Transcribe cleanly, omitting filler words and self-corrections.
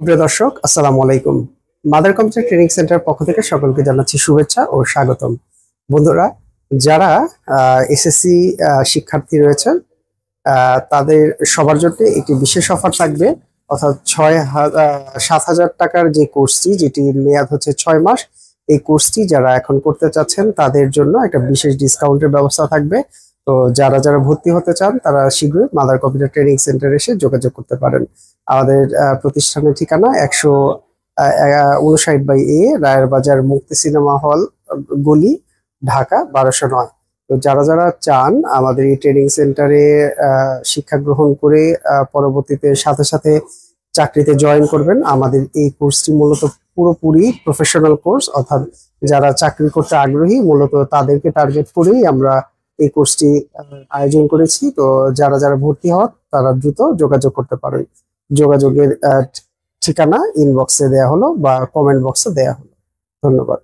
প্রিয় দর্শক, আসসালামু আলাইকুম। মাদার কম্পিউটার ট্রেনিং সেন্টার পক্ষ থেকে সকলকে জানাচ্ছি শুভেচ্ছা ও স্বাগতম। বন্ধুরা, যারা এসএসসি শিক্ষার্থী রয়েছেন, তাদের সবার জন্য একটি বিশেষ অফার থাকবে। অর্থাৎ 7,000 টাকার যে কোর্সটি, যেটির মেয়াদ হচ্ছে 6 মাস, এই কোর্সটি যারা এখন করতে চাচ্ছেন তাদের জন্য একটা বিশেষ ডিসকাউন্টের ব্যবস্থা থাকবে। তো যারা যারা ভর্তি হতে চান তারা শীঘ্রই মাদার কম্পিউটার ট্রেনিং সেন্টারে এসে যোগাযোগ করতে পারেন। আমাদের প্রতিষ্ঠানের ঠিকানা 159/A, রায়ের বাজার মুক্তি সিনেমা হল, গলি, ঢাকা 1209। তো যারা যারা চান আমাদের এই ট্রেনিং সেন্টারে শিক্ষা গ্রহণ করে পরবর্তীতে সাথে সাথে চাকরিতে জয়েন করবেন, আমাদের এই কোর্সটি মূলত পুরোপুরি প্রফেশনাল কোর্স। অর্থাৎ যারা চাকরি করতে আগ্রহী মূলত তাদেরকে টার্গেট করেই আমরা এই কোর্সটি আয়োজন করেছি। তো যারা যারা ভর্তি হন তারা দ্রুত যোগাযোগ করতে পারেন। যোগাযোগের ঠিকানা ইনবক্সে দেয়া হলো বা কমেন্ট বক্সে দেয়া হলো। ধন্যবাদ।